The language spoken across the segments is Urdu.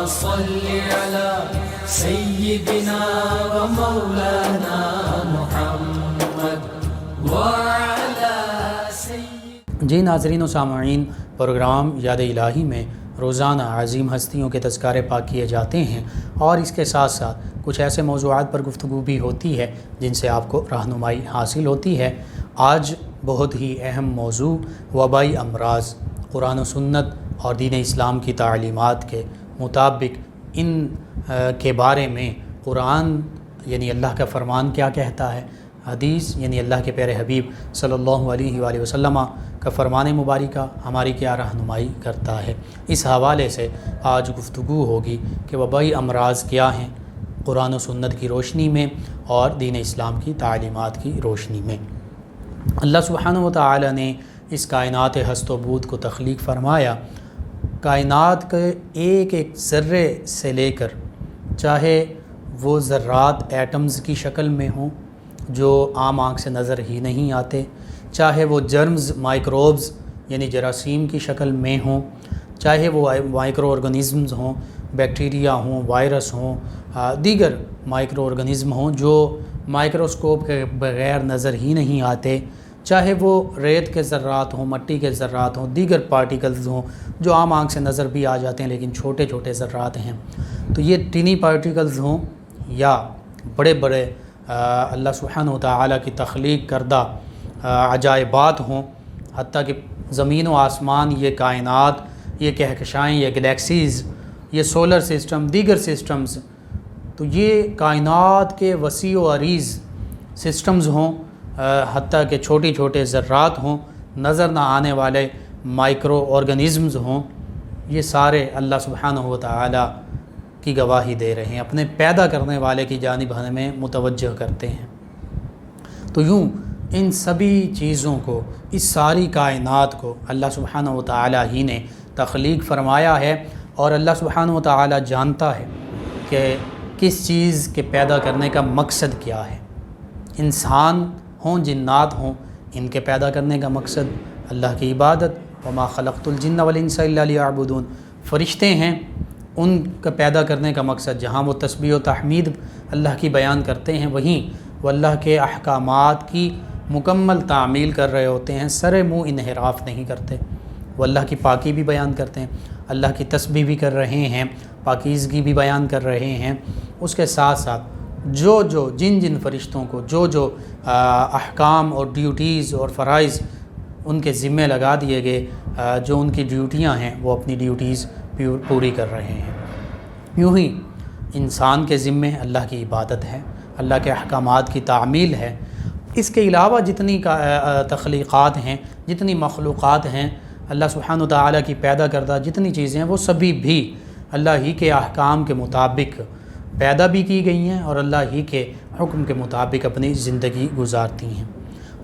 صل على سيدنا ومولانا محمد وعلى سيدنا. جی ناظرین و سامعین، پروگرام یاد الہی میں روزانہ عظیم ہستیوں کے تذکارے پاک کیے جاتے ہیں، اور اس کے ساتھ ساتھ کچھ ایسے موضوعات پر گفتگو بھی ہوتی ہے جن سے آپ کو رہنمائی حاصل ہوتی ہے. آج بہت ہی اہم موضوع وبائی امراض، قرآن و سنت اور دین اسلام کی تعلیمات کے مطابق ان کے بارے میں قرآن یعنی اللہ کا فرمان کیا کہتا ہے، حدیث یعنی اللہ کے پیارے حبیب صلی اللہ علیہ وآلہ وسلم کا فرمان مبارکہ ہماری کیا رہنمائی کرتا ہے. اس حوالے سے آج گفتگو ہوگی کہ وبائی امراض کیا ہیں قرآن و سنت کی روشنی میں اور دین اسلام کی تعلیمات کی روشنی میں. اللہ سبحانہ و تعالی نے اس کائنات ہست و بود کو تخلیق فرمایا. کائنات کے ایک ایک ذرے سے لے کر، چاہے وہ ذرات ایٹمز کی شکل میں ہوں جو عام آنکھ سے نظر ہی نہیں آتے، چاہے وہ جرمز مائکروبز یعنی جراثیم کی شکل میں ہوں، چاہے وہ مائکرو آرگنزمز ہوں، بیکٹیریا ہوں، وائرس ہوں، دیگر مائکرو آرگنزم ہوں جو مائکروسکوپ کے بغیر نظر ہی نہیں آتے، چاہے وہ ریت کے ذرات ہوں، مٹی کے ذرات ہوں، دیگر پارٹیکلز ہوں جو عام آنکھ سے نظر بھی آ جاتے ہیں لیکن چھوٹے چھوٹے ذرات ہیں. تو یہ ٹینی پارٹیکلز ہوں یا بڑے بڑے اللہ سبحانہ و تعالی کی تخلیق کردہ عجائبات ہوں، حتیٰ کہ زمین و آسمان، یہ کائنات، یہ کہکشائیں، یہ گلیکسیز، یہ سولر سسٹم، دیگر سسٹمز، تو یہ کائنات کے وسیع و عریض سسٹمز ہوں، حتیٰ کہ چھوٹی چھوٹے ذرات ہوں، نظر نہ آنے والے مائکرو آرگنزمز ہوں، یہ سارے اللہ سبحانہ و تعالی کی گواہی دے رہے ہیں، اپنے پیدا کرنے والے کی جانب ہمیں متوجہ کرتے ہیں. تو یوں ان سبھی چیزوں کو، اس ساری کائنات کو اللہ سبحانہ و تعالی ہی نے تخلیق فرمایا ہے، اور اللہ سبحانہ و تعالی جانتا ہے کہ کس چیز کے پیدا کرنے کا مقصد کیا ہے. انسان ہوں، جنات ہوں، ان کے پیدا کرنے کا مقصد اللہ کی عبادت، وما خلقت الجن والانس الا لیعبدون. فرشتے ہیں، ان کا پیدا کرنے کا مقصد جہاں وہ تسبیح و تحمید اللہ کی بیان کرتے ہیں، وہیں وہ اللہ کے احکامات کی مکمل تعمیل کر رہے ہوتے ہیں، سر منہ انحراف نہیں کرتے. وہ اللہ کی پاکی بھی بیان کرتے ہیں، اللہ کی تسبیح بھی کر رہے ہیں، پاکیزگی بھی بیان کر رہے ہیں. اس کے ساتھ ساتھ جو جن فرشتوں کو جو احکام اور ڈیوٹیز اور فرائض ان کے ذمے لگا دیے گئے، جو ان کی ڈیوٹیاں ہیں، وہ اپنی ڈیوٹیز پوری کر رہے ہیں. یوں ہی انسان کے ذمے اللہ کی عبادت ہے، اللہ کے احکامات کی تعمیل ہے. اس کے علاوہ جتنی تخلیقات ہیں، جتنی مخلوقات ہیں، اللہ سبحانہ وتعالی کی پیدا کردہ جتنی چیزیں ہیں، وہ سبھی بھی اللہ ہی کے احکام کے مطابق پیدا بھی کی گئی ہیں اور اللہ ہی کے حکم کے مطابق اپنی زندگی گزارتی ہیں.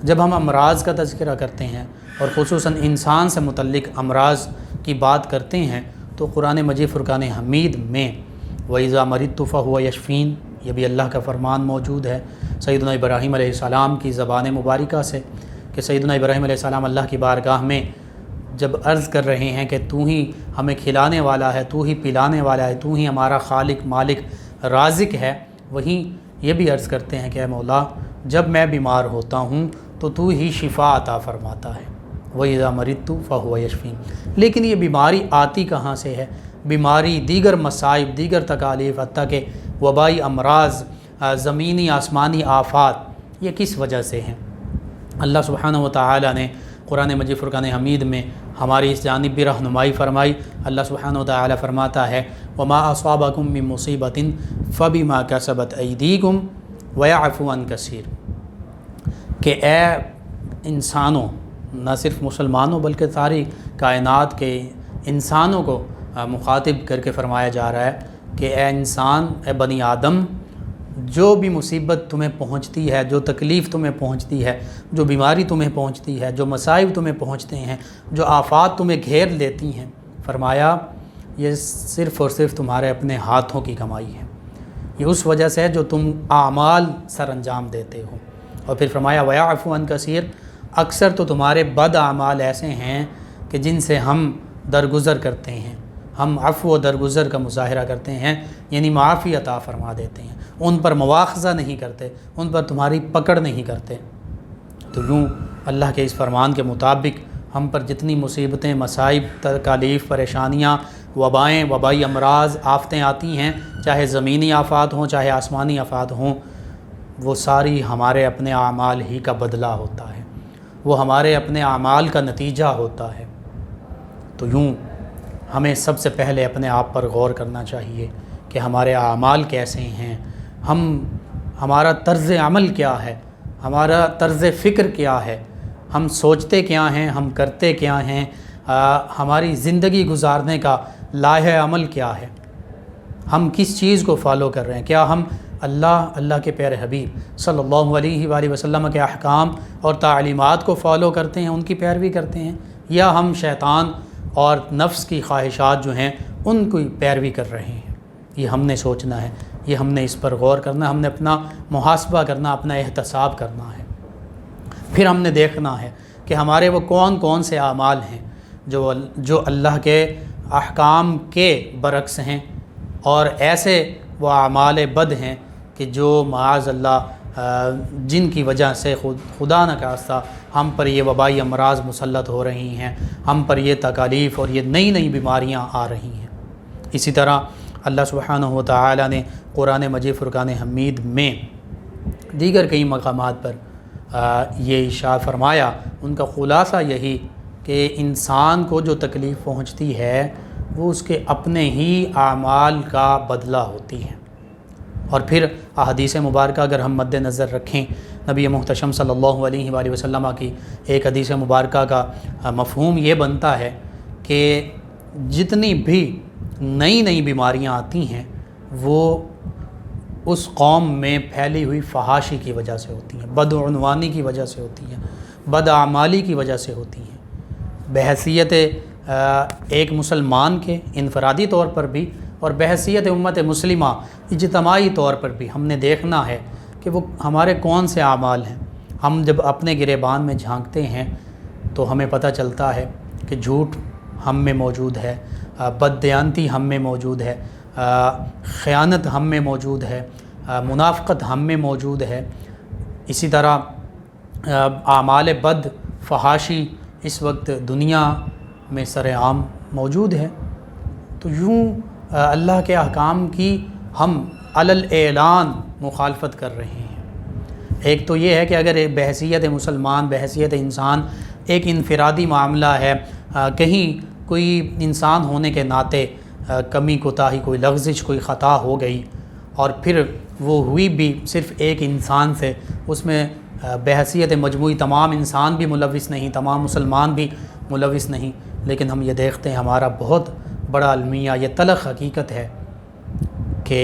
جب ہم امراض کا تذکرہ کرتے ہیں اور خصوصاً انسان سے متعلق امراض کی بات کرتے ہیں تو قرآن مجید فرقان حمید میں وَإِذَا مَرِضْتُ فَهُوَ يَشْفِينِ، یہ بھی اللہ کا فرمان موجود ہے سیدنا ابراہیم علیہ السلام کی زبان مبارکہ سے، کہ سیدنا ابراہیم علیہ السلام اللہ کی بارگاہ میں جب عرض کر رہے ہیں کہ تو ہی ہمیں کھلانے والا ہے، تو ہی پلانے والا ہے، تو ہی ہمارا خالق مالک رازق ہے، وہیں یہ بھی عرض کرتے ہیں کہ اے مولا جب میں بیمار ہوتا ہوں تو ہی شفا عطا فرماتا ہے. وَإِذَا مَرِضْتُ فَهُوَ يَشْفِينِ. لیکن یہ بیماری آتی کہاں سے ہے؟ بیماری، دیگر مصائب، دیگر تکالیف، حتیٰ کہ وبائی امراض، زمینی آسمانی آفات، یہ کس وجہ سے ہیں؟ اللہ سبحانہ و تعالی نے قرآن مجید فرقان حمید میں ہماری اس جانب بھی رہنمائی فرمائی. اللہ سبحانہ و تعالی فرماتا ہے وَمَا أَصَابَكُم مِّن مُّصِيبَةٍ فَبِمَا كَسَبَتْ أَيْدِيكُمْ وَيَعْفُو عَن كَثِيرٍ، کہ اے انسانوں، نہ صرف مسلمانوں بلکہ ساری کائنات کے انسانوں کو مخاطب کر کے فرمایا جا رہا ہے کہ اے انسان، اے بنی آدم، جو بھی مصیبت تمہیں پہنچتی ہے، جو تکلیف تمہیں پہنچتی ہے، جو بیماری تمہیں پہنچتی ہے، جو مصائب تمہیں پہنچتے ہیں، جو آفات تمہیں گھیر لیتی ہیں، فرمایا یہ صرف اور صرف تمہارے اپنے ہاتھوں کی کمائی ہے. یہ اس وجہ سے جو تم اعمال سر انجام دیتے ہو. اور پھر فرمایا وَيَعْفُو عَن كَثِيرٍ، اکثر تو تمہارے بد اعمال ایسے ہیں کہ جن سے ہم درگزر کرتے ہیں، ہم عفو و درگزر کا مظاہرہ کرتے ہیں، یعنی معافی عطا فرما دیتے ہیں، ان پر مواخذہ نہیں کرتے، ان پر تمہاری پکڑ نہیں کرتے۔ تو یوں اللہ کے اس فرمان کے مطابق ہم پر جتنی مصیبتیں، مصائب، تکالیف، پریشانیاں، وبائیں، وبائی امراض، آفتیں آتی ہیں، چاہے زمینی آفات ہوں چاہے آسمانی آفات ہوں، وہ ساری ہمارے اپنے اعمال ہی کا بدلہ ہوتا ہے، وہ ہمارے اپنے اعمال کا نتیجہ ہوتا ہے۔ تو یوں ہمیں سب سے پہلے اپنے آپ پر غور کرنا چاہیے کہ ہمارے اعمال کیسے ہیں، ہمارا طرز عمل کیا ہے، ہمارا طرز فکر کیا ہے، ہم سوچتے کیا ہیں، ہم کرتے کیا ہیں، ہماری زندگی گزارنے کا لائحہ عمل کیا ہے، ہم کس چیز کو فالو کر رہے ہیں، کیا ہم اللہ کے پیارے حبیب صلی اللہ علیہ وآلہ وسلم کے احکام اور تعلیمات کو فالو کرتے ہیں، ان کی پیروی کرتے ہیں، یا ہم شیطان اور نفس کی خواہشات جو ہیں ان کی پیروی کر رہے ہیں۔ یہ ہم نے سوچنا ہے، یہ ہم نے اس پر غور کرنا، ہم نے اپنا محاسبہ کرنا، اپنا احتساب کرنا ہے۔ پھر ہم نے دیکھنا ہے کہ ہمارے وہ کون کون سے اعمال ہیں جو اللہ کے احکام کے برعکس ہیں، اور ایسے وہ اعمال بد ہیں کہ جو معاذ اللہ جن کی وجہ سے خدا نہ خواستہ ہم پر یہ وبائی امراض مسلط ہو رہی ہیں، ہم پر یہ تکالیف اور یہ نئی نئی بیماریاں آ رہی ہیں۔ اسی طرح اللہ سبحانہ و تعالی نے قرآن مجید فرقان حمید میں دیگر کئی مقامات پر یہ ارشاد فرمایا، ان کا خلاصہ یہی کہ انسان کو جو تکلیف پہنچتی ہے وہ اس کے اپنے ہی اعمال کا بدلہ ہوتی ہے۔ اور پھر احادیث مبارکہ اگر ہم مد نظر رکھیں، نبی محتشم صلی اللہ علیہ وآلہ وسلم کی ایک حدیث مبارکہ کا مفہوم یہ بنتا ہے کہ جتنی بھی نئی نئی بیماریاں آتی ہیں وہ اس قوم میں پھیلی ہوئی فحاشی کی وجہ سے ہوتی ہیں، بدعنوانی کی وجہ سے ہوتی ہیں، بداعمالی کی وجہ سے ہوتی ہیں۔ بحیثیت ایک مسلمان کے انفرادی طور پر بھی اور بحیثیت امت مسلمہ اجتماعی طور پر بھی ہم نے دیکھنا ہے کہ وہ ہمارے کون سے اعمال ہیں۔ ہم جب اپنے گریبان میں جھانکتے ہیں تو ہمیں پتہ چلتا ہے کہ جھوٹ ہم میں موجود ہے، بددیانتی ہم میں موجود ہے، خیانت ہم میں موجود ہے، منافقت ہم میں موجود ہے۔ اسی طرح اعمال بد، فحاشی اس وقت دنیا میں سر عام موجود ہے۔ تو یوں اللہ کے احکام کی ہم علی الاعلان مخالفت کر رہے ہیں۔ ایک تو یہ ہے کہ اگر بحیثیت مسلمان، بحیثیت انسان ایک انفرادی معاملہ ہے، کہیں کوئی انسان ہونے کے ناطے کمی کوتاہی، کوئی لغزش، کوئی خطا ہو گئی، اور پھر وہ ہوئی بھی صرف ایک انسان سے، اس میں بحیثیت مجموعی تمام انسان بھی ملوث نہیں، تمام مسلمان بھی ملوث نہیں، لیکن ہم یہ دیکھتے ہیں ہمارا بہت بڑا المیہ، یہ تلخ حقیقت ہے کہ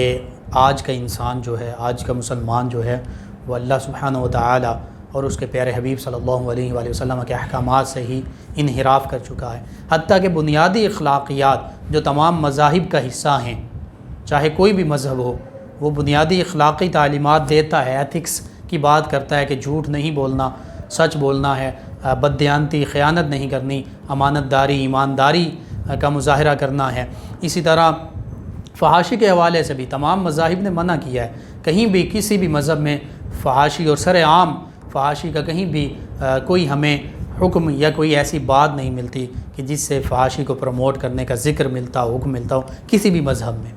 آج کا انسان جو ہے، آج کا مسلمان جو ہے، وہ اللہ سبحانہ و تعالی اور اس کے پیارے حبیب صلی اللہ علیہ وآلہ وسلم کے احکامات سے ہی انحراف کر چکا ہے۔ حتیٰ کہ بنیادی اخلاقیات جو تمام مذاہب کا حصہ ہیں، چاہے کوئی بھی مذہب ہو، وہ بنیادی اخلاقی تعلیمات دیتا ہے، ایتھکس کی بات کرتا ہے کہ جھوٹ نہیں بولنا، سچ بولنا ہے، بددیانتی، خیانت نہیں کرنی، امانت داری، ایمانداری کا مظاہرہ کرنا ہے۔ اسی طرح فحاشی کے حوالے سے بھی تمام مذاہب نے منع کیا ہے، کہیں بھی کسی بھی مذہب میں فحاشی اور سر عام فحاشی کا کہیں بھی کوئی ہمیں حکم یا کوئی ایسی بات نہیں ملتی کہ جس سے فحاشی کو پروموٹ کرنے کا ذکر ملتا ہو، حکم ملتا ہو کسی بھی مذہب میں۔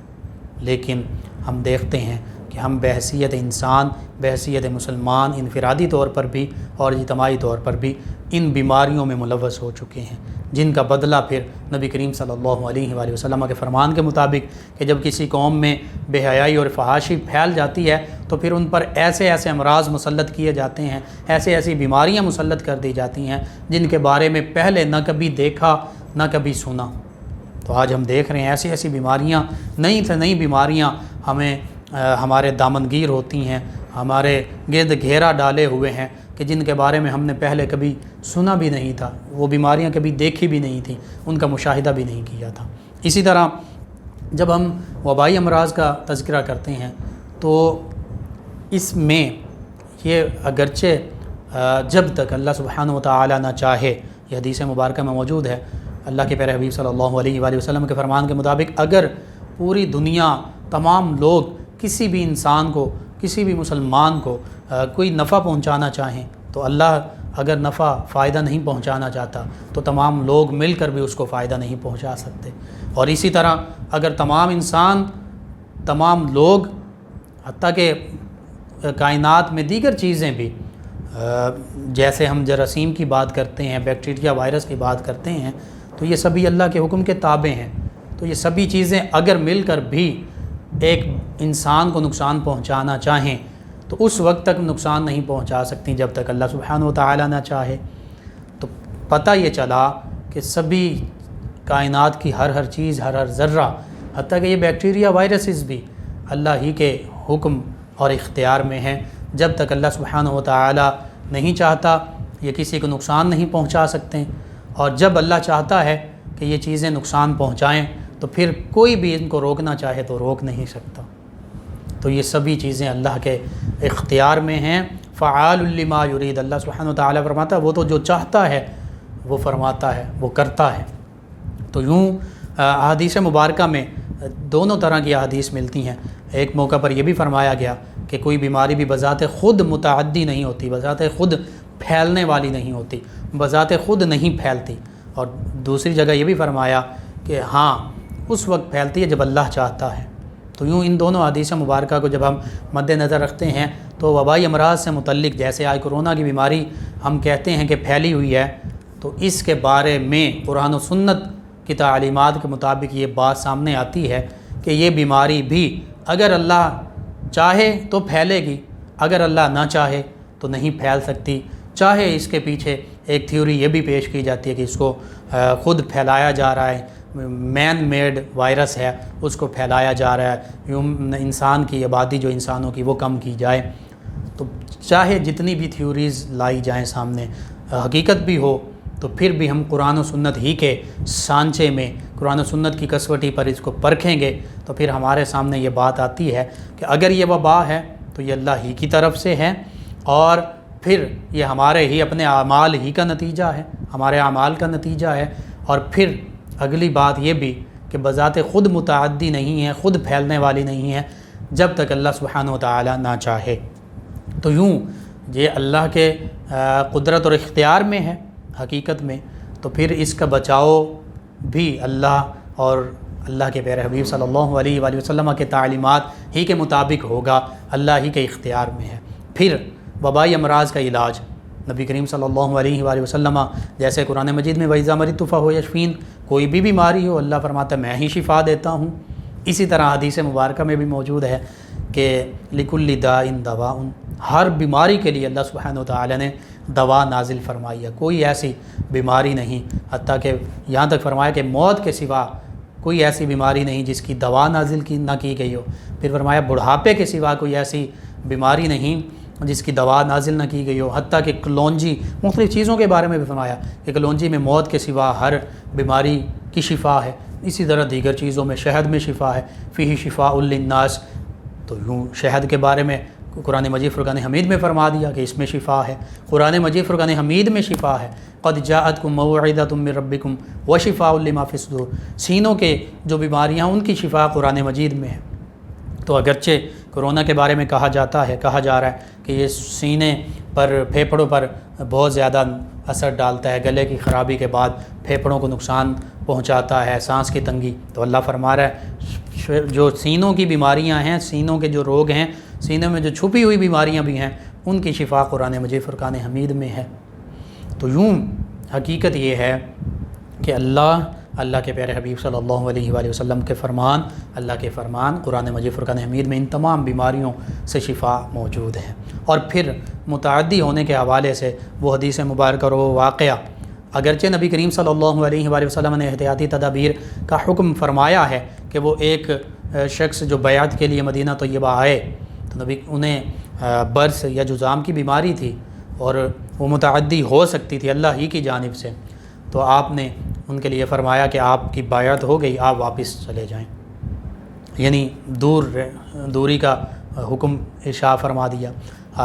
لیکن ہم دیکھتے ہیں کہ ہم بحیثیت انسان، بحیثیت مسلمان، انفرادی طور پر بھی اور اجتماعی طور پر بھی ان بیماریوں میں ملوث ہو چکے ہیں، جن کا بدلہ پھر نبی کریم صلی اللہ علیہ وآلہ وسلم کے فرمان کے مطابق کہ جب کسی قوم میں بے حیائی اور فحاشی پھیل جاتی ہے تو پھر ان پر ایسے ایسے امراض مسلط کیے جاتے ہیں، ایسی بیماریاں مسلط کر دی جاتی ہیں جن کے بارے میں پہلے نہ کبھی دیکھا نہ کبھی سنا۔ تو آج ہم دیکھ رہے ہیں ایسی بیماریاں، نئی سے نئی بیماریاں ہمیں ہمارے دامنگیر ہوتی ہیں، ہمارے گرد گھیرا ڈالے ہوئے ہیں کہ جن کے بارے میں ہم نے پہلے کبھی سنا بھی نہیں تھا، وہ بیماریاں کبھی دیکھی بھی نہیں تھیں، ان کا مشاہدہ بھی نہیں کیا تھا۔ اسی طرح جب ہم وبائی امراض کا تذکرہ کرتے ہیں تو اس میں یہ اگرچہ جب تک اللہ سبحانہ و تعالی نہ چاہے، یہ حدیث مبارکہ میں موجود ہے، اللہ کے پیارے حبیب صلی اللہ علیہ وآلہ وسلم کے فرمان کے مطابق اگر پوری دنیا تمام لوگ کسی بھی انسان کو، کسی بھی مسلمان کو کوئی نفع پہنچانا چاہیں تو اللہ اگر نفع فائدہ نہیں پہنچانا چاہتا تو تمام لوگ مل کر بھی اس کو فائدہ نہیں پہنچا سکتے۔ اور اسی طرح اگر تمام انسان، تمام لوگ، حتیٰ کہ کائنات میں دیگر چیزیں بھی، جیسے ہم جراثیم کی بات کرتے ہیں، بیکٹیریا، وائرس کی بات کرتے ہیں، تو یہ سبھی اللہ کے حکم کے تابع ہیں۔ تو یہ سبھی چیزیں اگر مل کر بھی ایک انسان کو نقصان پہنچانا چاہیں تو اس وقت تک نقصان نہیں پہنچا سکتی جب تک اللہ سبحانہ و تعالیٰ نہ چاہے۔ تو پتہ یہ چلا کہ سبھی کائنات کی ہر چیز، ہر ذرہ، حتیٰ کہ یہ بیکٹیریا، وائرسز بھی اللہ ہی کے حکم اور اختیار میں ہیں۔ جب تک اللہ سبحانہ و تعالیٰ نہیں چاہتا یہ کسی کو نقصان نہیں پہنچا سکتے، اور جب اللہ چاہتا ہے کہ یہ چیزیں نقصان پہنچائیں تو پھر کوئی بھی ان کو روکنا چاہے تو روک نہیں سکتا۔ تو یہ سبھی چیزیں اللہ کے اختیار میں ہیں۔ فعال لما یرید، اللہ سبحانہ و تعالیٰ فرماتا ہے وہ تو جو چاہتا ہے وہ فرماتا ہے، وہ کرتا ہے۔ تو یوں احادیث مبارکہ میں دونوں طرح کی احادیث ملتی ہیں۔ ایک موقع پر یہ بھی فرمایا گیا کہ کوئی بیماری بھی بذات خود متعدی نہیں ہوتی، بذات خود پھیلنے والی نہیں ہوتی، بذات خود نہیں پھیلتی، اور دوسری جگہ یہ بھی فرمایا کہ ہاں اس وقت پھیلتی ہے جب اللہ چاہتا ہے۔ تو یوں ان دونوں حدیث مبارکہ کو جب ہم مد نظر رکھتے ہیں تو وبائی امراض سے متعلق، جیسے آج کرونا کی بیماری ہم کہتے ہیں کہ پھیلی ہوئی ہے، تو اس کے بارے میں قرآن و سنت کی تعلیمات کے مطابق یہ بات سامنے آتی ہے کہ یہ بیماری بھی اگر اللہ چاہے تو پھیلے گی، اگر اللہ نہ چاہے تو نہیں پھیل سکتی۔ چاہے اس کے پیچھے ایک تھیوری یہ بھی پیش کی جاتی ہے کہ اس کو خود پھیلایا جا رہا ہے، مین میڈ وائرس ہے، اس کو پھیلایا جا رہا ہے، یوں انسان کی آبادی جو انسانوں کی وہ کم کی جائے۔ تو چاہے جتنی بھی تھیوریز لائی جائیں سامنے، حقیقت بھی ہو، تو پھر بھی ہم قرآن و سنت ہی کے سانچے میں، قرآن و سنت کی کسوٹی پر اس کو پرکھیں گے تو پھر ہمارے سامنے یہ بات آتی ہے کہ اگر یہ وبا ہے تو یہ اللہ ہی کی طرف سے ہے، اور پھر یہ ہمارے ہی اپنے اعمال ہی کا نتیجہ ہے، ہمارے اعمال کا نتیجہ ہے۔ اور پھر اگلی بات یہ بھی کہ بذات خود متعدی نہیں ہے، خود پھیلنے والی نہیں ہے جب تک اللہ سبحانہ و تعالیٰ نہ چاہے۔ تو یوں یہ اللہ کے قدرت اور اختیار میں ہے حقیقت میں، تو پھر اس کا بچاؤ بھی اللہ اور اللہ کے پیارے حبیب صلی اللہ علیہ وآلہ وسلم کے تعلیمات ہی کے مطابق ہوگا، اللہ ہی کے اختیار میں ہے۔ پھر وبائی امراض کا علاج نبی کریم صلی اللہ علیہ وآلہ وسلم جیسے قرآن مجید میں وَإِذَا مَرِضْتُ فَهُوَ يَشْفِينِ، کوئی بھی بیماری ہو اللہ فرماتا ہے میں ہی شفا دیتا ہوں۔ اسی طرح حدیث مبارکہ میں بھی موجود ہے کہ لِكُلِّ دَاءٍ دَوَاءٌ، ہر بیماری کے لیے اللہ سبحانہ وتعالی نے دوا نازل فرمائی ہے، کوئی ایسی بیماری نہیں، حتیٰ کہ یہاں تک فرمایا کہ موت کے سوا کوئی ایسی بیماری نہیں جس کی دوا نازل نہ کی گئی ہو۔ پھر فرمایا بڑھاپے کے سوا کوئی ایسی بیماری نہیں جس کی دوا نازل نہ کی گئی ہو، حتیٰ کہ کلونجی، مختلف چیزوں کے بارے میں بھی فرمایا کہ کلونجی میں موت کے سوا ہر بیماری کی شفا ہے۔ اسی طرح دیگر چیزوں میں شہد میں شفا ہے، فیہ شفاء للناس، تو یوں شہد کے بارے میں قرآن مجید فرقان حمید میں فرما دیا کہ اس میں شفا ہے، قرآن مجید فرقان حمید میں شفا ہے، قد جاءتکم موعظۃ من ربکم وشفاء لما فی الصدور، سینوں کے جو بیماریاں ان کی شفا قرآن مجید میں ہے۔ تو اگرچہ کرونا کے بارے میں کہا جا رہا ہے کہ یہ سینے پر، پھیپھڑوں پر بہت زیادہ اثر ڈالتا ہے، گلے کی خرابی کے بعد پھیپھڑوں کو نقصان پہنچاتا ہے، سانس کی تنگی، تو اللہ فرما رہا ہے جو سینوں کی بیماریاں ہیں، سینوں کے جو روگ ہیں، سینے میں جو چھپی ہوئی بیماریاں بھی ہیں، ان کی شفا قرآن مجید فرقان حمید میں ہے۔ تو یوں حقیقت یہ ہے کہ اللہ کے پیارے حبیب صلی اللہ علیہ وآلہ وسلم کے فرمان، اللہ کے فرمان قرآن مجید فرقان حمید میں ان تمام بیماریوں سے شفا موجود ہے۔ اور پھر متعدی ہونے کے حوالے سے وہ حدیث مبارکہ اور وہ واقعہ، اگرچہ نبی کریم صلی اللہ علیہ وآلہ وسلم نے احتیاطی تدابیر کا حکم فرمایا ہے کہ وہ ایک شخص جو بیعت کے لیے مدینہ طیبہ آئے تو نبی انہیں برس یا جذام کی بیماری تھی اور وہ متعدی ہو سکتی تھی اللہ ہی کی جانب سے، تو آپ نے ان کے لیے فرمایا کہ آپ کی بیعت ہو گئی، آپ واپس چلے جائیں، یعنی دوری کا حکم ارشاد فرما دیا۔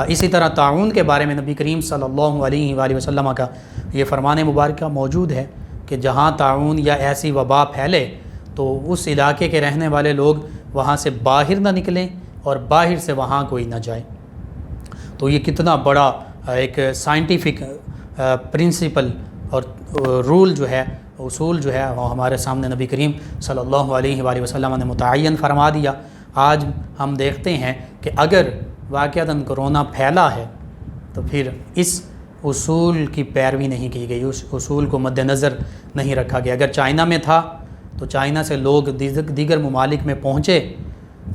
اسی طرح تعاون کے بارے میں نبی کریم صلی اللہ علیہ وآلہ وسلم کا یہ فرمان مبارکہ موجود ہے کہ جہاں طاعون یا ایسی وبا پھیلے تو اس علاقے کے رہنے والے لوگ وہاں سے باہر نہ نکلیں اور باہر سے وہاں کوئی نہ جائے۔ تو یہ کتنا بڑا ایک سائنٹیفک پرنسپل اور رول جو ہے، اصول جو ہے، وہ ہمارے سامنے نبی کریم صلی اللہ علیہ وآلہ وسلم نے متعین فرما دیا۔ آج ہم دیکھتے ہیں کہ اگر واقعتاً کرونا پھیلا ہے تو پھر اس اصول کی پیروی نہیں کی گئی، اس اصول کو مد نظر نہیں رکھا گیا۔ اگر چائنا میں تھا تو چائنا سے لوگ دیگر ممالک میں پہنچے،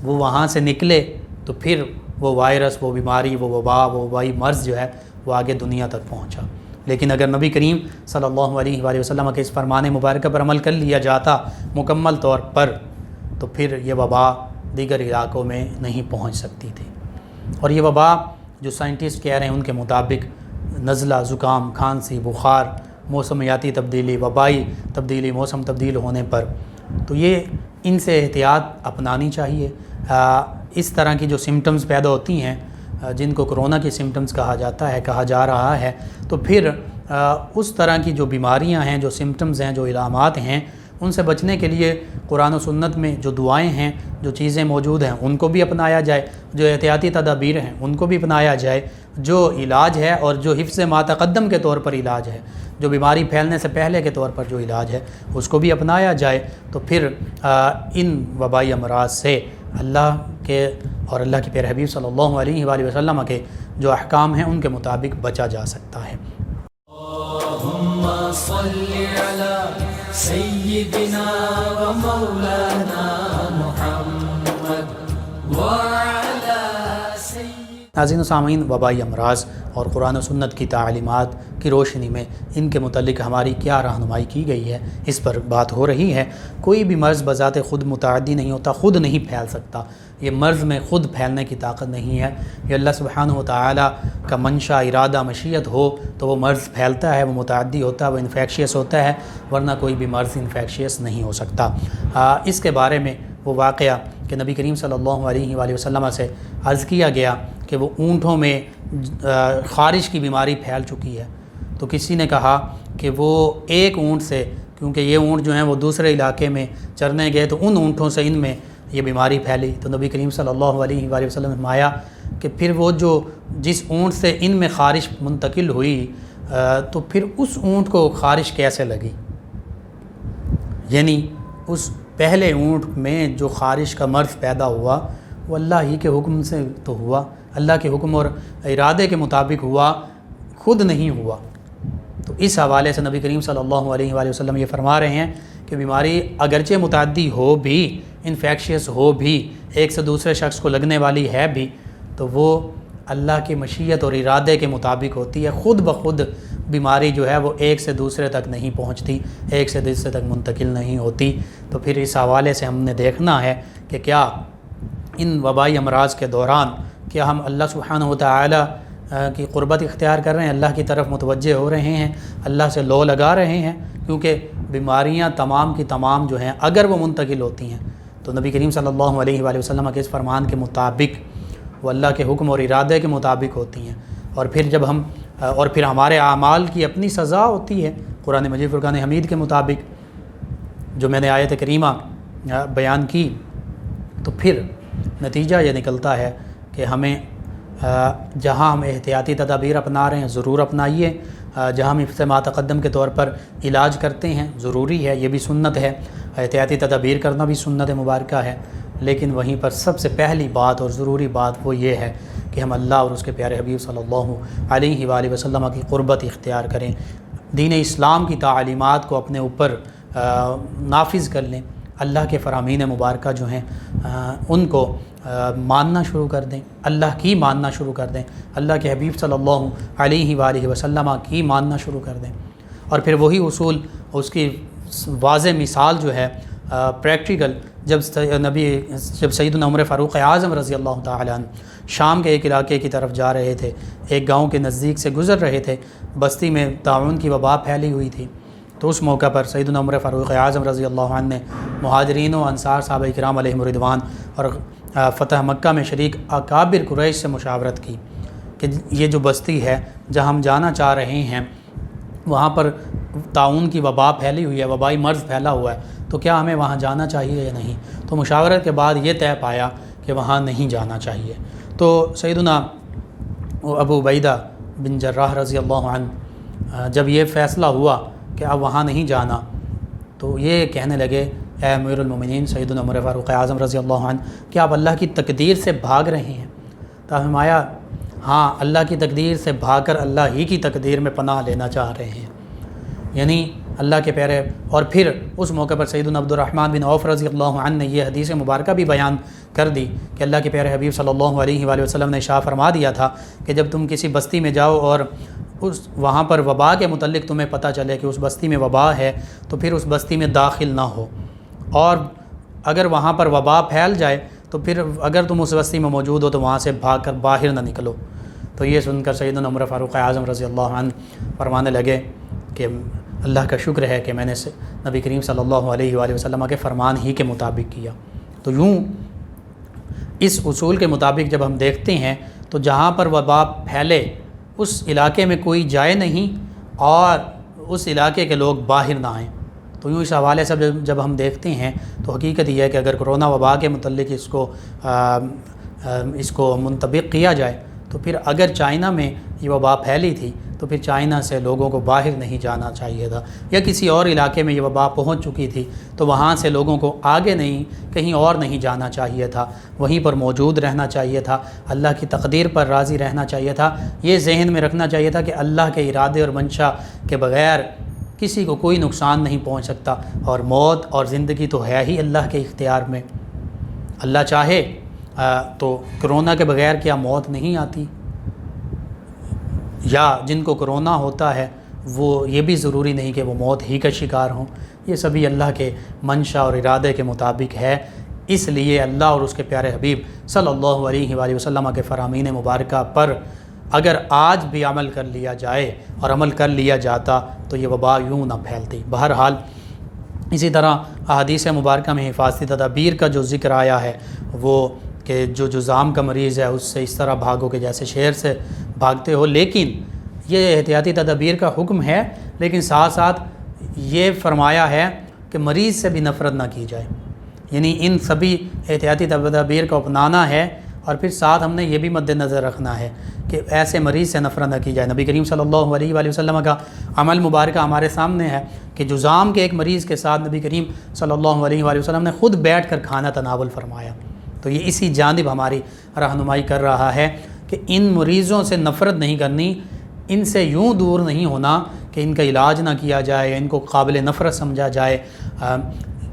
وہ وہاں سے نکلے تو پھر وہ وائرس، وہ بیماری، وہ وبا، وہ وبائی مرض جو ہے وہ آگے دنیا تک پہنچا۔ لیکن اگر نبی کریم صلی اللہ علیہ وآلہ وسلم کے اس فرمان مبارکہ پر عمل کر لیا جاتا مکمل طور پر تو پھر یہ وبا دیگر علاقوں میں نہیں پہنچ سکتی تھی۔ اور یہ وبا جو سائنٹسٹ کہہ رہے ہیں ان کے مطابق نزلہ، زکام، کھانسی، بخار، موسمیاتی تبدیلی، وبائی تبدیلی، موسم تبدیل ہونے پر، تو یہ ان سے احتیاط اپنانی چاہیے۔ اس طرح کی جو سمٹمز پیدا ہوتی ہیں جن کو کرونا کی سمٹمز کہا جا رہا ہے، تو پھر اس طرح کی جو بیماریاں ہیں، جو سمٹمز ہیں، جو علامات ہیں، ان سے بچنے کے لیے قرآن و سنت میں جو دعائیں ہیں، جو چیزیں موجود ہیں، ان کو بھی اپنایا جائے، جو احتیاطی تدابیر ہیں ان کو بھی اپنایا جائے، جو علاج ہے اور جو حفظ ما تقدم کے طور پر علاج ہے، جو بیماری پھیلنے سے پہلے کے طور پر جو علاج ہے اس کو بھی اپنایا جائے، تو پھر ان وبائی امراض سے اللہ کے اور اللہ کے پیارے حبیب صلی اللہ علیہ وآلہ وسلم کے جو احکام ہیں ان کے مطابق بچا جا سکتا ہے۔ اللہم صلی علی سیدنا و مولانا محمد وعلی سید۔ ناظرین و سامعین، وبائی امراض اور قرآن و سنت کی تعلیمات کی روشنی میں ان کے متعلق ہماری کیا رہنمائی کی گئی ہے، اس پر بات ہو رہی ہے۔ کوئی بھی مرض بذات خود متعدی نہیں ہوتا، خود نہیں پھیل سکتا۔ یہ مرض میں خود پھیلنے کی طاقت نہیں ہے، یہ اللہ سبحانہ و تعالی کا منشا، ارادہ، مشیت ہو تو وہ مرض پھیلتا ہے، وہ متعدی ہوتا ہے، وہ انفیکشیس ہوتا ہے، ورنہ کوئی بھی مرض انفیکشیس نہیں ہو سکتا۔ اس کے بارے میں وہ واقعہ کہ نبی کریم صلی اللہ علیہ وآلہ وسلم سے عرض کیا گیا کہ وہ اونٹوں میں خارش کی بیماری پھیل چکی ہے، تو کسی نے کہا کہ وہ ایک اونٹ سے، کیونکہ یہ اونٹ جو ہیں وہ دوسرے علاقے میں چرنے گئے تو ان اونٹوں سے ان میں یہ بیماری پھیلی، تو نبی کریم صلی اللہ علیہ وآلہ وسلم نے فرمایا کہ پھر وہ جس اونٹ سے ان میں خارش منتقل ہوئی تو پھر اس اونٹ کو خارش کیسے لگی؟ یعنی اس پہلے اونٹ میں جو خارش کا مرض پیدا ہوا وہ اللہ ہی کے حکم سے تو ہوا، اللہ کے حکم اور ارادے کے مطابق ہوا، خود نہیں ہوا۔ تو اس حوالے سے نبی کریم صلی اللہ علیہ وآلہ وسلم یہ فرما رہے ہیں کہ بیماری اگرچہ متعدی ہو بھی، انفیکشیس ہو بھی، ایک سے دوسرے شخص کو لگنے والی ہے بھی، تو وہ اللہ کی مشیت اور ارادے کے مطابق ہوتی ہے، خود بخود بیماری جو ہے وہ ایک سے دوسرے تک نہیں پہنچتی، ایک سے دوسرے تک منتقل نہیں ہوتی۔ تو پھر اس حوالے سے ہم نے دیکھنا ہے کہ کیا ان وبائی امراض کے دوران کیا ہم اللہ سبحانہ و تعالی کی قربت اختیار کر رہے ہیں، اللہ کی طرف متوجہ ہو رہے ہیں، اللہ سے لو لگا رہے ہیں، کیونکہ بیماریاں تمام کی تمام جو ہیں اگر وہ منتقل ہوتی ہیں تو نبی کریم صلی اللہ علیہ وآلہ وسلم کے اس فرمان کے مطابق وہ اللہ کے حکم اور ارادے کے مطابق ہوتی ہیں، اور پھر ہمارے اعمال کی اپنی سزا ہوتی ہے قرآن مجید فرقان حمید کے مطابق جو میں نے آیت کریمہ بیان کی۔ تو پھر نتیجہ یہ نکلتا ہے کہ ہمیں جہاں ہم احتیاطی تدابیر اپنا رہے ہیں ضرور اپنائیے، جہاں ہم حفظ ما تقدم کے طور پر علاج کرتے ہیں ضروری ہے، یہ بھی سنت ہے، احتیاطی تدابیر کرنا بھی سنت مبارکہ ہے، لیکن وہیں پر سب سے پہلی بات اور ضروری بات وہ یہ ہے کہ ہم اللہ اور اس کے پیارے حبیب صلی اللہ علیہ وآلہ وسلم کی قربت اختیار کریں، دین اسلام کی تعلیمات کو اپنے اوپر نافذ کر لیں، اللہ کے فرامین مبارکہ جو ہیں ان کو ماننا شروع کر دیں، اللہ کی ماننا شروع کر دیں، اللہ کے حبیب صلی اللہ علیہ وآلہ وسلم کی ماننا شروع کر دیں، اور پھر وہی اصول، اس کی واضح مثال جو ہے پریکٹیکل، جب سیدنا عمر فاروق اعظم رضی اللہ تعالیٰ عنہ شام کے ایک علاقے کی طرف جا رہے تھے، ایک گاؤں کے نزدیک سے گزر رہے تھے، بستی میں طاعون کی وبا پھیلی ہوئی تھی، تو اس موقع پر سیدنا عمر فاروق اعظم رضی اللہ عنہ نے مہاجرین و انصار صحابہ کرام علیہم رضوان اور فتح مکہ میں شریک اکابر قریش سے مشاورت کی کہ یہ جو بستی ہے جہاں ہم جانا چاہ رہے ہیں وہاں پر طاعون کی وبا پھیلی ہوئی ہے، وبائی مرض پھیلا ہوا ہے، تو کیا ہمیں وہاں جانا چاہیے یا نہیں؟ تو مشاورت کے بعد یہ طے پایا کہ وہاں نہیں جانا چاہیے۔ تو سیدنا ابو عبیدہ بن جراح رضی اللہ عنہ جب یہ فیصلہ ہوا کہ اب وہاں نہیں جانا، تو یہ کہنے لگے اے امیر المومنین سیدنا عمر فاروق اعظم رضی اللہ عنہ، کہ آپ اللہ کی تقدیر سے بھاگ رہے ہیں؟ تو فرمایا ہاں، اللہ کی تقدیر سے بھاگ کر اللہ ہی کی تقدیر میں پناہ لینا چاہ رہے ہیں، یعنی اللہ کے پیارے۔ اور پھر اس موقع پر سیدنا عبد الرحمن بن عوف رضی اللہ عنہ نے یہ حدیث مبارکہ بھی بیان کر دی کہ اللہ کے پیارے حبیب صلی اللہ علیہ وآلہ وسلم نے ارشاد فرما دیا تھا کہ جب تم کسی بستی میں جاؤ اور وہاں پر وبا کے متعلق تمہیں پتہ چلے کہ اس بستی میں وبا ہے، تو پھر اس بستی میں داخل نہ ہو، اور اگر وہاں پر وبا پھیل جائے تو پھر اگر تم اس بستی میں موجود ہو تو وہاں سے بھاگ کر باہر نہ نکلو۔ تو یہ سن کر سیدنا عمر فاروق اعظم رضی اللہ عنہ فرمانے لگے کہ اللہ کا شکر ہے کہ میں نے نبی کریم صلی اللہ علیہ وآلہ وسلم کے فرمان ہی کے مطابق کیا۔ تو یوں اس اصول کے مطابق جب ہم دیکھتے ہیں تو جہاں پر وبا پھیلے اس علاقے میں کوئی جائے نہیں اور اس علاقے کے لوگ باہر نہ آئیں۔ تو یوں اس حوالے سے جب ہم دیکھتے ہیں تو حقیقت یہ ہے کہ اگر کرونا وبا کے متعلق اس کو منطبق کیا جائے تو پھر اگر چائنا میں یہ وبا پھیلی تھی تو پھر چائنا سے لوگوں کو باہر نہیں جانا چاہیے تھا، یا کسی اور علاقے میں یہ وبا پہنچ چکی تھی تو وہاں سے لوگوں کو آگے نہیں کہیں اور نہیں جانا چاہیے تھا، وہیں پر موجود رہنا چاہیے تھا، اللہ کی تقدیر پر راضی رہنا چاہیے تھا۔ یہ ذہن میں رکھنا چاہیے تھا کہ اللہ کے ارادے اور منشا کے بغیر کسی کو کوئی نقصان نہیں پہنچ سکتا، اور موت اور زندگی تو ہے ہی اللہ کے اختیار میں۔ اللہ چاہے تو کرونا کے بغیر کیا موت نہیں آتی؟ یا جن کو کرونا ہوتا ہے وہ یہ بھی ضروری نہیں کہ وہ موت ہی کا شکار ہوں، یہ سبھی اللہ کے منشا اور ارادے کے مطابق ہے۔ اس لیے اللہ اور اس کے پیارے حبیب صلی اللہ علیہ وآلہ وسلم کے فرامین مبارکہ پر اگر آج بھی عمل کر لیا جائے اور عمل کر لیا جاتا تو یہ وبا یوں نہ پھیلتی۔ بہرحال اسی طرح احادیث مبارکہ میں حفاظتی تدابیر کا جو ذکر آیا ہے وہ کہ جو جذام کا مریض ہے اس سے اس طرح بھاگو کہ جیسے شیر سے بھاگتے ہو، لیکن یہ احتیاطی تدابیر کا حکم ہے، لیکن ساتھ ساتھ یہ فرمایا ہے کہ مریض سے بھی نفرت نہ کی جائے، یعنی ان سبھی احتیاطی تدابیر کو اپنانا ہے، اور پھر ساتھ ہم نے یہ بھی مد نظر رکھنا ہے کہ ایسے مریض سے نفرت نہ کی جائے۔ نبی کریم صلی اللہ علیہ وآلہ وسلم کا عمل مبارکہ ہمارے سامنے ہے کہ جذام کے ایک مریض کے ساتھ نبی کریم صلی اللہ علیہ وآلہ وسلم نے خود بیٹھ کر کھانا تناول فرمایا۔ تو یہ اسی جانب ہماری رہنمائی کر رہا ہے کہ ان مریضوں سے نفرت نہیں کرنی، ان سے یوں دور نہیں ہونا کہ ان کا علاج نہ کیا جائے، ان کو قابل نفرت سمجھا جائے،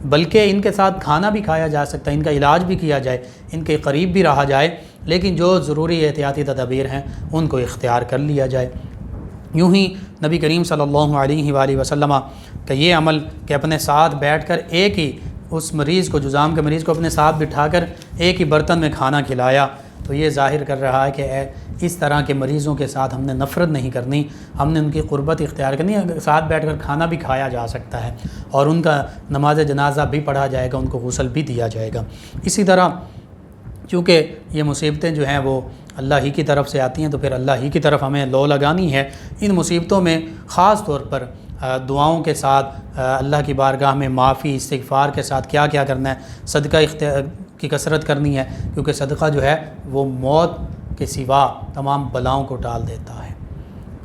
بلکہ ان کے ساتھ کھانا بھی کھایا جا سکتا ہے، ان کا علاج بھی کیا جائے، ان کے قریب بھی رہا جائے، لیکن جو ضروری احتیاطی تدابیر ہیں ان کو اختیار کر لیا جائے۔ یوں ہی نبی کریم صلی اللہ علیہ وآلہ وسلم کا یہ عمل کہ اپنے ساتھ بیٹھ کر ایک ہی اس مریض کو، جذام کے مریض کو اپنے ساتھ بٹھا کر ایک ہی برتن میں کھانا کھلایا، تو یہ ظاہر کر رہا ہے کہ اس طرح کے مریضوں کے ساتھ ہم نے نفرت نہیں کرنی، ہم نے ان کی قربت اختیار کرنی ہے۔ ساتھ بیٹھ کر کھانا بھی کھایا جا سکتا ہے اور ان کا نماز جنازہ بھی پڑھا جائے گا، ان کو غسل بھی دیا جائے گا۔ اسی طرح چونکہ یہ مصیبتیں جو ہیں وہ اللہ ہی کی طرف سے آتی ہیں تو پھر اللہ ہی کی طرف ہمیں لو لگانی ہے۔ ان مصیبتوں میں خاص طور پر دعاؤں کے ساتھ اللہ کی بارگاہ میں معافی استغفار کے ساتھ کیا کیا کرنا ہے، صدقہ کی کثرت کرنی ہے، کیونکہ صدقہ جو ہے وہ موت کے سوا تمام بلاؤں کو ٹال دیتا ہے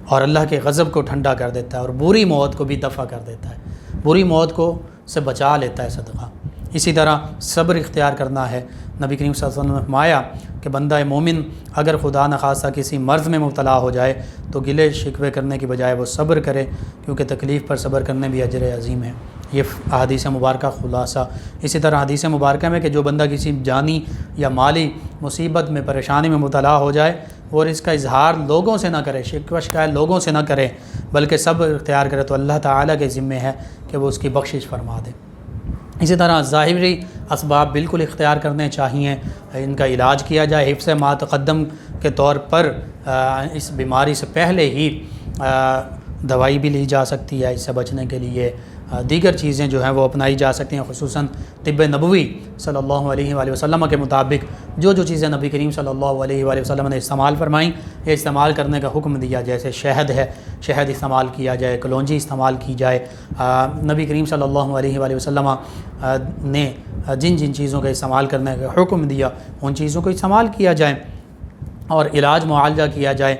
اور اللہ کے غضب کو ٹھنڈا کر دیتا ہے اور بری موت کو بھی دفع کر دیتا ہے، بری موت کو سے بچا لیتا ہے صدقہ۔ اسی طرح صبر اختیار کرنا ہے۔ نبی کریم صلی اللہ علیہ وسلم نے فرمایا کہ بندہ مومن اگر خدا نخواستہ کسی مرض میں مبتلا ہو جائے تو گلے شکوے کرنے کی بجائے وہ صبر کرے، کیونکہ تکلیف پر صبر کرنے بھی اجر عظیم ہے۔ یہ احادیث مبارکہ خلاصہ۔ اسی طرح حدیث مبارکہ میں کہ جو بندہ کسی جانی یا مالی مصیبت میں پریشانی میں مبتلا ہو جائے اور اس کا اظہار لوگوں سے نہ کرے، شکوہ شکایت لوگوں سے نہ کرے، بلکہ صبر اختیار کرے، تو اللہ تعالیٰ کے ذمہ ہے کہ وہ اس کی بخشش فرما دے۔ اسی طرح ظاہری اسباب بالکل اختیار کرنے چاہیے، ان کا علاج کیا جائے، حفظ ما تقدم کے طور پر اس بیماری سے پہلے ہی دوائی بھی لی جا سکتی ہے اس سے بچنے کے لیے، دیگر چیزیں جو ہیں وہ اپنائی جا سکتی ہیں، خصوصاً طب نبوی صلی اللہ علیہ وآلہ وسلم کے مطابق جو چیزیں نبی کریم صلی اللہ علیہ وآلہ وسلم نے استعمال فرمائیں یہ استعمال کرنے کا حکم دیا، جیسے شہد ہے، شہد استعمال کیا جائے، کلونجی استعمال کی جائے۔ نبی کریم صلی اللہ علیہ وآلہ وسلم نے جن چیزوں کا استعمال کرنے کا حکم دیا ان چیزوں کو استعمال کیا جائے، اور علاج معالجہ کیا جائے،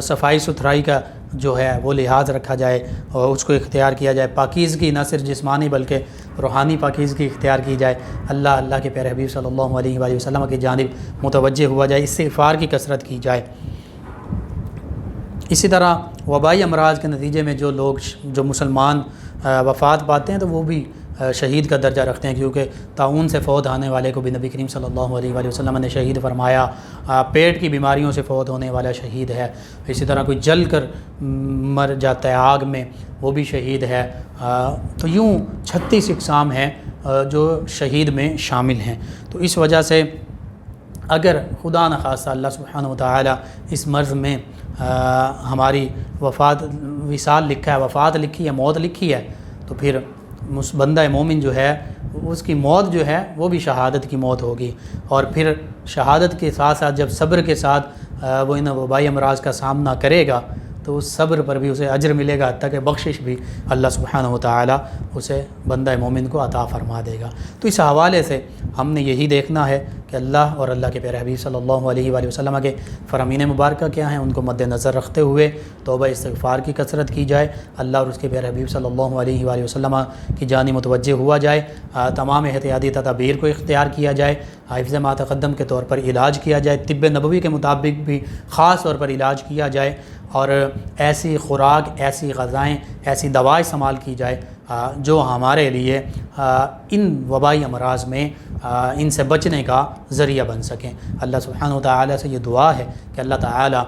صفائی ستھرائی کا جو ہے وہ لحاظ رکھا جائے اور اس کو اختیار کیا جائے، پاکیزگی نہ صرف جسمانی بلکہ روحانی پاکیزگی اختیار کی جائے، اللہ کے پیارے حبیب صلی اللہ علیہ وآلہ وسلم کی جانب متوجہ ہوا جائے، استغفار کی کثرت کی جائے۔ اسی طرح وبائی امراض کے نتیجے میں جو مسلمان وفات پاتے ہیں تو وہ بھی شہید کا درجہ رکھتے ہیں، کیونکہ طاعون سے فوت آنے والے کو بھی نبی کریم صلی اللہ علیہ وآلہ وسلم نے شہید فرمایا، پیٹ کی بیماریوں سے فوت ہونے والا شہید ہے، اسی طرح کوئی جل کر مر جاتا ہے آگ میں وہ بھی شہید ہے۔ تو یوں 36 اقسام ہیں جو شہید میں شامل ہیں۔ تو اس وجہ سے اگر خدا نخواستہ اللہ سبحانہ وتعالی اس مرض میں ہماری وصال لکھا ہے، وفات لکھی ہے، موت لکھی ہے، تو پھر بندہ مومن جو ہے اس کی موت جو ہے وہ بھی شہادت کی موت ہوگی، اور پھر شہادت کے ساتھ ساتھ جب صبر کے ساتھ وہ ان وبائی امراض کا سامنا کرے گا تو اس صبر پر بھی اسے اجر ملے گا، حتیٰ کہ بخشش بھی اللہ سبحانہ وتعالی اسے بندہ مومن کو عطا فرما دے گا۔ تو اس حوالے سے ہم نے یہی دیکھنا ہے کہ اللہ اور اللہ کے پیارے حبیب صلی اللہ علیہ وآلہ وسلم کے فرامین مبارکہ کیا ہیں، ان کو مد نظر رکھتے ہوئے توبہ استغفار کی کثرت کی جائے، اللہ اور اس کے پیارے حبیب صلی اللہ علیہ وآلہ وسلم کی جانب متوجہ ہوا جائے، تمام احتیاطی تدابیر کو اختیار کیا جائے، حفظ ما تقدم کے طور پر علاج کیا جائے، طب نبوی کے مطابق بھی خاص طور پر علاج کیا جائے، اور ایسی خوراک، ایسی غذائیں، ایسی دوا استعمال کی جائے جو ہمارے لیے ان وبائی امراض میں ان سے بچنے کا ذریعہ بن سکیں۔ اللہ سبحانہ وتعالی سے یہ دعا ہے کہ اللہ تعالی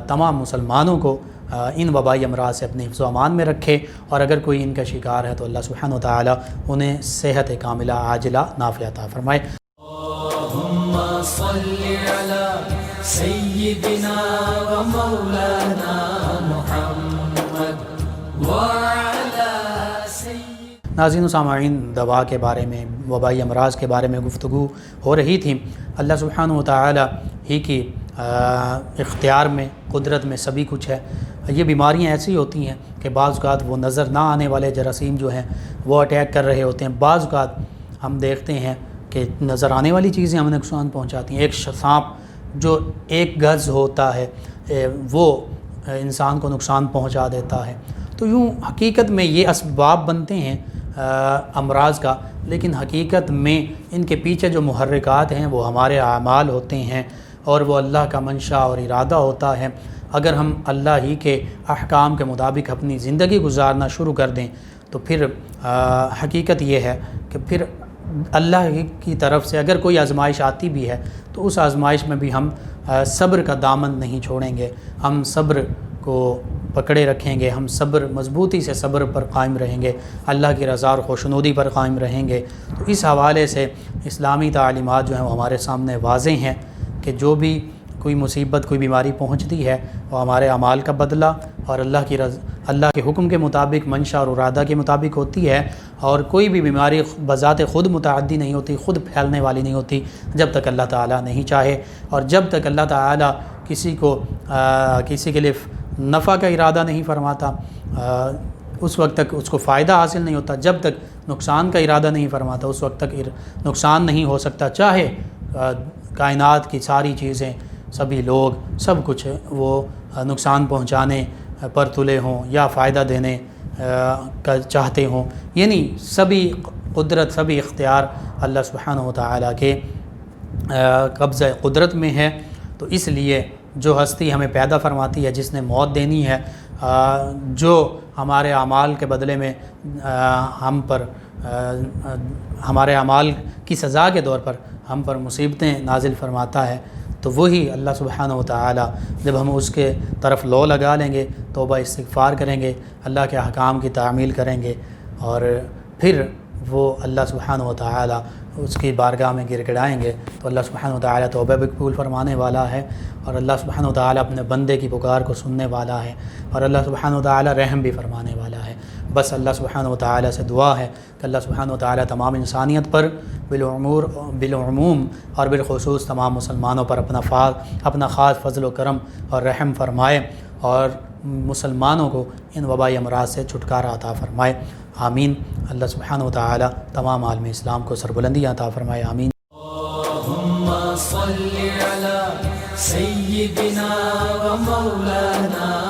تمام مسلمانوں کو ان وبائی امراض سے اپنے حفظ و امان میں رکھے، اور اگر کوئی ان کا شکار ہے تو اللہ سبحانہ وتعالی انہیں صحت کاملہ عاجلہ نافعہ عطا فرمائے۔ اللہم صلی علی سیدنا و مولانا محمد وعلی سید۔ ناظرین و سامعین، دوا کے بارے میں، وبائی امراض کے بارے میں گفتگو ہو رہی تھی۔ اللہ سبحانہ وتعالی ہی کی اختیار میں، قدرت میں سبھی کچھ ہے۔ یہ بیماریاں ایسی ہوتی ہیں کہ بعض اوقات وہ نظر نہ آنے والے جراثیم جو ہیں وہ اٹیک کر رہے ہوتے ہیں، بعض اوقات ہم دیکھتے ہیں کہ نظر آنے والی چیزیں ہمیں نقصان پہنچاتی ہیں۔ ایک سانپ جو 1 گز ہوتا ہے وہ انسان کو نقصان پہنچا دیتا ہے۔ تو یوں حقیقت میں یہ اسباب بنتے ہیں امراض کا، لیکن حقیقت میں ان کے پیچھے جو محرکات ہیں وہ ہمارے اعمال ہوتے ہیں، اور وہ اللہ کا منشا اور ارادہ ہوتا ہے۔ اگر ہم اللہ ہی کے احکام کے مطابق اپنی زندگی گزارنا شروع کر دیں تو پھر حقیقت یہ ہے کہ پھر اللہ کی طرف سے اگر کوئی آزمائش آتی بھی ہے تو اس آزمائش میں بھی ہم صبر کا دامن نہیں چھوڑیں گے، ہم صبر کو پکڑے رکھیں گے، ہم مضبوطی سے صبر پر قائم رہیں گے، اللہ کی رضا اور خوشنودی پر قائم رہیں گے۔ تو اس حوالے سے اسلامی تعلیمات جو ہیں وہ ہمارے سامنے واضح ہیں کہ جو بھی کوئی مصیبت، کوئی بیماری پہنچتی ہے وہ ہمارے اعمال کا بدلہ اور اللہ کے حکم کے مطابق، منشا اور ارادہ کے مطابق ہوتی ہے، اور کوئی بھی بیماری بذات خود متعدی نہیں ہوتی، خود پھیلنے والی نہیں ہوتی جب تک اللہ تعالیٰ نہیں چاہے، اور جب تک اللہ تعالیٰ کسی کے لیے نفع کا ارادہ نہیں فرماتا اس وقت تک اس کو فائدہ حاصل نہیں ہوتا، جب تک نقصان کا ارادہ نہیں فرماتا اس وقت تک نقصان نہیں ہو سکتا، چاہے کائنات کی ساری چیزیں، سبھی لوگ، سب کچھ وہ نقصان پہنچانے پر تلے ہوں یا فائدہ دینے کا چاہتے ہوں، یعنی سبھی قدرت، سبھی اختیار اللہ سبحانہ وتعالی کے قبضہ قدرت میں ہے۔ تو اس لیے جو ہستی ہمیں پیدا فرماتی ہے، جس نے موت دینی ہے، جو ہمارے اعمال کے بدلے میں ہمارے اعمال کی سزا کے طور پر ہم پر مصیبتیں نازل فرماتا ہے، تو وہی اللہ سبحانہ وتعالی جب ہم اس کے طرف لو لگا لیں گے، توبہ استغفار کریں گے، اللہ کے احکام کی تعمیل کریں گے، اور پھر وہ اللہ سبحانہ وتعالی اس کی بارگاہ میں گر گڑائیں گے، تو اللہ سبحانہ وتعالی توبہ بھی قبول فرمانے والا ہے، اور اللہ سبحانہ وتعالی اپنے بندے کی پکار کو سننے والا ہے، اور اللہ سبحانہ وتعالی رحم بھی فرمانے والا ہے۔ بس اللہ سبحانہ و تعالیٰ سے دعا ہے کہ اللہ سبحانہ و تعالیٰ تمام انسانیت پر بالعموم اور بالخصوص تمام مسلمانوں پر اپنا خاص فضل و کرم اور رحم فرمائے اور مسلمانوں کو ان وبائی امراض سے چھٹکارا عطا فرمائے، آمین۔ اللہ سبحانہ و تعالیٰ تمام عالم اسلام کو سربلندی عطا فرمائے، آمین۔ اللہم صل علی سیدنا و مولانا